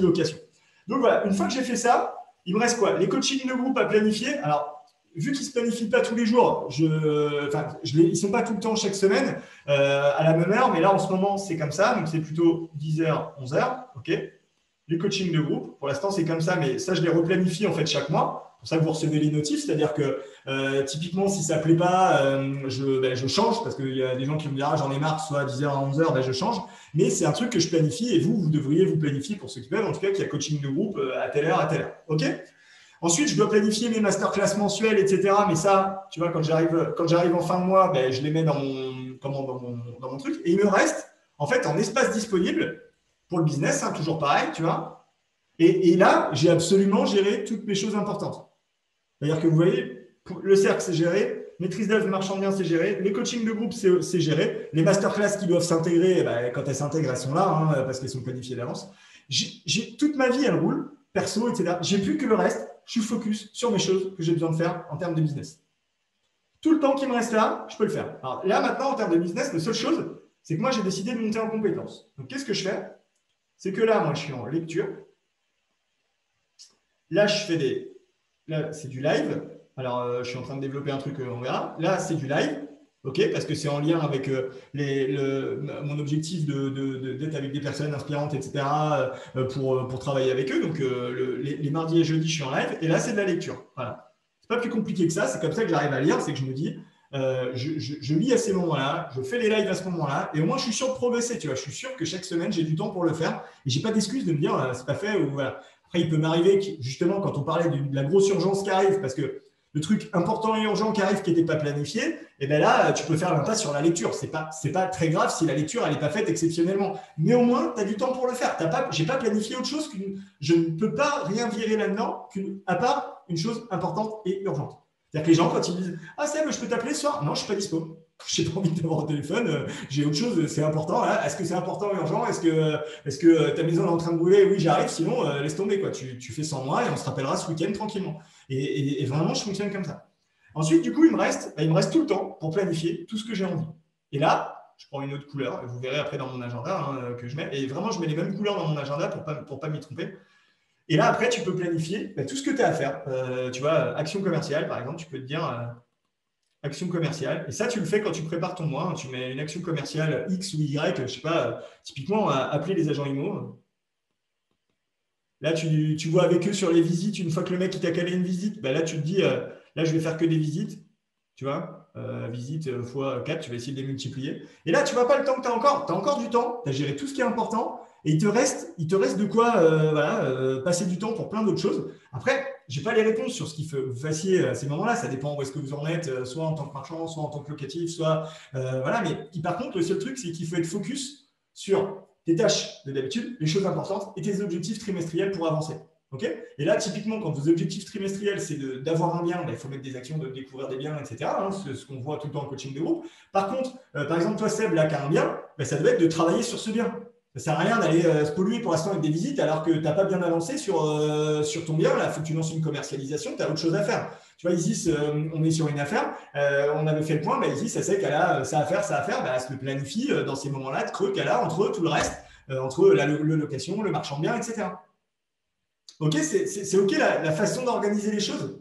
location. Donc voilà, une fois que j'ai fait ça, il me reste quoi? Les coachings de groupe à planifier. Alors, vu qu'ils ne se planifient pas tous les jours, ils ne sont pas tout le temps chaque semaine à la même heure, mais là, en ce moment, c'est comme ça. Donc, c'est plutôt 10h, 11h. OK. Les coachings de groupe, pour l'instant, c'est comme ça, mais ça, je les replanifie en fait chaque mois. C'est pour ça que vous recevez les notifs, c'est-à-dire que typiquement, si ça ne plaît pas, je change parce qu'il y a des gens qui me diront j'en ai marre, soit à 10h à 11h, je change. Mais c'est un truc que je planifie et vous devriez vous planifier pour ceux qui peuvent, en tout cas, qu'il y a coaching de groupe à telle heure, à telle heure. OK? Ensuite, je dois planifier mes masterclass mensuelles, etc. Mais ça, tu vois, quand j'arrive en fin de mois, ben, je les mets dans mon truc. Et il me reste, en fait, en espace disponible pour le business, hein, toujours pareil, tu vois. Et là, j'ai absolument géré toutes mes choses importantes. C'est-à-dire que vous voyez, le cercle, c'est géré. Maîtrise d'œuvre, marchand bien, c'est géré. Les coachings de groupe, c'est géré. Les masterclass qui doivent s'intégrer, ben, quand elles s'intègrent, elles sont là, hein, parce qu'elles sont planifiées d'avance. Toute ma vie, elle roule, perso, etc. J'ai plus que le reste. Je suis focus sur mes choses que j'ai besoin de faire en termes de business. Tout le temps qui me reste là, je peux le faire. Alors là, maintenant, en termes de business, la seule chose, c'est que moi, j'ai décidé de monter en compétence. Donc, qu'est-ce que je fais? C'est que là, moi, je suis en lecture. Là, là, c'est du live. Alors, je suis en train de développer un truc, on verra. Là, c'est du live, ok, parce que c'est en lien avec mon objectif d'être avec des personnes inspirantes, etc., pour travailler avec eux. Donc, les mardis et jeudis, je suis en live. Et là, c'est de la lecture. Voilà. C'est pas plus compliqué que ça. C'est comme ça que j'arrive à lire. C'est que je me dis, je lis à ces moments-là, je fais les lives à ce moment-là, et au moins, je suis sûr de progresser. Tu vois, je suis sûr que chaque semaine, j'ai du temps pour le faire. Et j'ai pas d'excuse de me dire, c'est pas fait ou voilà. Après, il peut m'arriver que, justement, quand on parlait de la grosse urgence qui arrive, parce que le truc important et urgent qui arrive qui n'était pas planifié, et bien là, tu peux faire l'impasse sur la lecture. C'est pas très grave si la lecture, elle n'est pas faite exceptionnellement. Mais au moins, tu as du temps pour le faire. Je n'ai pas planifié autre chose je ne peux pas rien virer là-dedans, à part une chose importante et urgente. C'est-à-dire que les gens, quand ils disent « Ah, Seb, je peux t'appeler ce soir ?» Non, je ne suis pas dispo. Je n'ai pas envie d'avoir au téléphone. J'ai autre chose, c'est important. Est-ce que c'est important et urgent? Est-ce que ta maison est en train de brûler? Oui, j'arrive. Sinon, laisse tomber, quoi. Tu fais sans moi et on se rappellera ce week-end tranquillement. Et vraiment, je fonctionne comme ça. Ensuite, du coup, il me reste tout le temps pour planifier tout ce que j'ai envie. Et là, je prends une autre couleur. Vous verrez après dans mon agenda que je mets. Et vraiment, je mets les mêmes couleurs dans mon agenda pour pas m'y tromper. Et là, après, tu peux planifier tout ce que tu as à faire. Tu vois, action commerciale, par exemple, tu peux te dire action commerciale. Et ça, tu le fais quand tu prépares ton mois. Tu mets une action commerciale X ou Y, je ne sais pas, typiquement, appeler les agents IMO. Là, tu vois avec eux sur les visites, une fois que le mec t'a calé une visite, là, tu te dis, là, je vais faire que des visites. Tu vois, visite fois 4, tu vas essayer de les multiplier. Et là, tu ne vois pas le temps que tu as encore. Tu as encore du temps, tu as géré tout ce qui est important. Et il te reste de quoi passer du temps pour plein d'autres choses. Après, je n'ai pas les réponses sur ce qu'il faut vaciller à ces moments-là. Ça dépend où est-ce que vous en êtes, soit en tant que marchand, soit en tant que locatif, soit… voilà. Mais par contre, le seul truc, c'est qu'il faut être focus sur tes tâches de d'habitude, les choses importantes et tes objectifs trimestriels pour avancer. Okay, et là, typiquement, quand vos objectifs trimestriels, c'est d'avoir un bien, il faut mettre des actions, de découvrir des biens, etc. Ce qu'on voit tout le temps en coaching de groupe. Par contre, par exemple, toi, Seb, là, qui as un bien, ça doit être de travailler sur ce bien. Ça ne sert à rien d'aller se polluer pour l'instant avec des visites alors que tu n'as pas bien avancé sur ton bien. Là, il faut que tu lances une commercialisation, tu as autre chose à faire. Tu vois, Isis, on est sur une affaire, on avait fait le point, Isis, elle sait qu'elle a ça à faire, elle se le planifie dans ces moments-là de creux qu'elle a entre tout le reste, entre la location, le marchand de biens, etc. Ok, c'est ok la façon d'organiser les choses.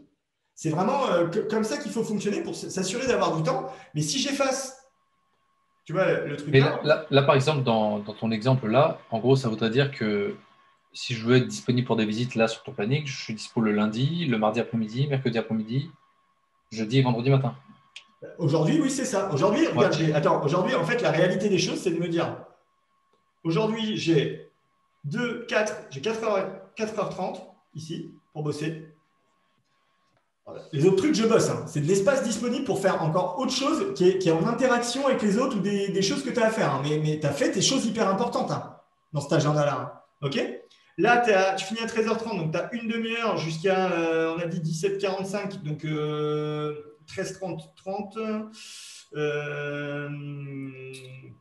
C'est vraiment comme ça qu'il faut fonctionner pour s'assurer d'avoir du temps. Mais si j'efface, tu vois, le truc. Mais là, par exemple, dans ton exemple là, en gros, ça voudrait dire que si je veux être disponible pour des visites là sur ton planning, je suis dispo le lundi, le mardi après-midi, mercredi après-midi, jeudi et vendredi matin. Aujourd'hui, oui, c'est ça. Aujourd'hui, regarde, aujourd'hui, en fait, la réalité des choses, c'est de me dire, aujourd'hui, j'ai 4h30 ici pour bosser. Voilà. Les autres trucs, je bosse. C'est de l'espace disponible pour faire encore autre chose qui est en interaction avec les autres ou des choses que tu as à faire. Mais tu as fait tes choses hyper importantes dans cet agenda-là. OK ? Là, tu finis à 13h30, donc tu as une demi-heure jusqu'à, on a dit 17h45, donc 13h30,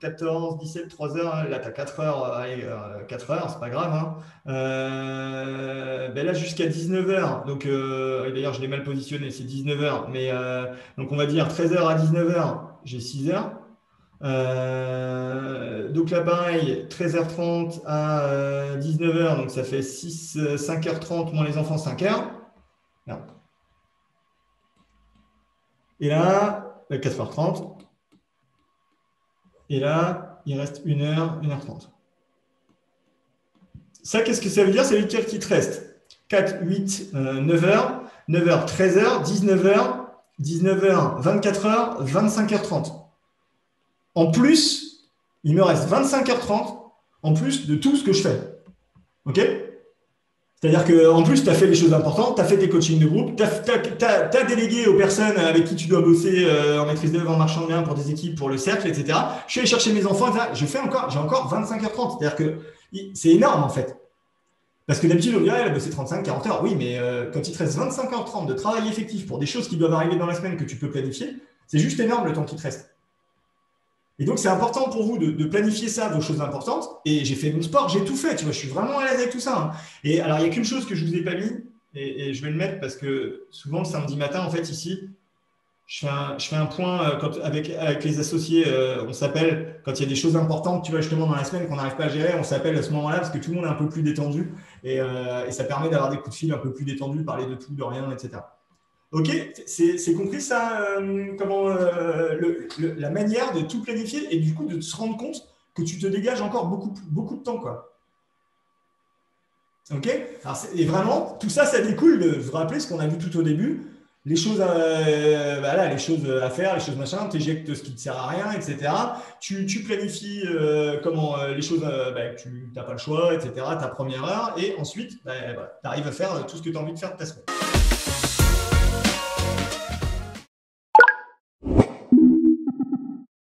14, 17, 3 heures, là tu as 4 heures, allez, 4 heures, c'est pas grave. Là jusqu'à 19h, donc d'ailleurs je l'ai mal positionné, c'est 19h, mais donc on va dire 13h à 19h, j'ai 6 heures. Donc là pareil, 13h30 à 19h, donc ça fait 5h30 moins les enfants, 5h. Merde. Et là, 4h30. Et là, il reste 1h, 1h30. Ça, qu'est-ce que ça veut dire? Ça veut dire qu'il te reste 4, 8, 9h, 9h, 13h, 19h, 19h, 24h, 25h30. En plus, il me reste 25h30 en plus de tout ce que je fais. OK? C'est-à-dire qu'en plus, tu as fait les choses importantes, tu as fait tes coachings de groupe, tu as délégué aux personnes avec qui tu dois bosser en maîtrise d'œuvre, en marchand de biens, pour des équipes, pour le cercle, etc. Je suis allé chercher mes enfants, etc. J'ai encore 25h30. C'est-à-dire que c'est énorme en fait. Parce que d'habitude, on dirait, elle a bossé 35-40 heures. Oui, mais quand il te reste 25h30 de travail effectif pour des choses qui doivent arriver dans la semaine que tu peux planifier, c'est juste énorme le temps qui te reste. Et donc, c'est important pour vous de planifier ça, vos choses importantes. Et j'ai fait mon sport, j'ai tout fait, tu vois, je suis vraiment à l'aise avec tout ça. Hein. Et alors, il n'y a qu'une chose que je ne vous ai pas mis, et je vais le mettre parce que souvent, le samedi matin, en fait, ici, je fais un point avec les associés, on s'appelle, quand il y a des choses importantes, tu vois, justement, dans la semaine qu'on n'arrive pas à gérer, on s'appelle à ce moment-là parce que tout le monde est un peu plus détendu et ça permet d'avoir des coups de fil un peu plus détendus, parler de tout, de rien, etc. Ok, c'est compris ça, la manière de tout planifier et du coup de se rendre compte que tu te dégages encore beaucoup de temps, quoi. Ok. Alors, et vraiment, tout ça, ça découle de vous rappeler ce qu'on a vu tout au début, les choses les choses à faire, les choses machin, tu éjectes ce qui ne te sert à rien, etc. Tu planifies les choses que tu n'as pas le choix, etc. Ta première heure, et ensuite, tu arrives à faire tout ce que tu as envie de faire de ta semaine.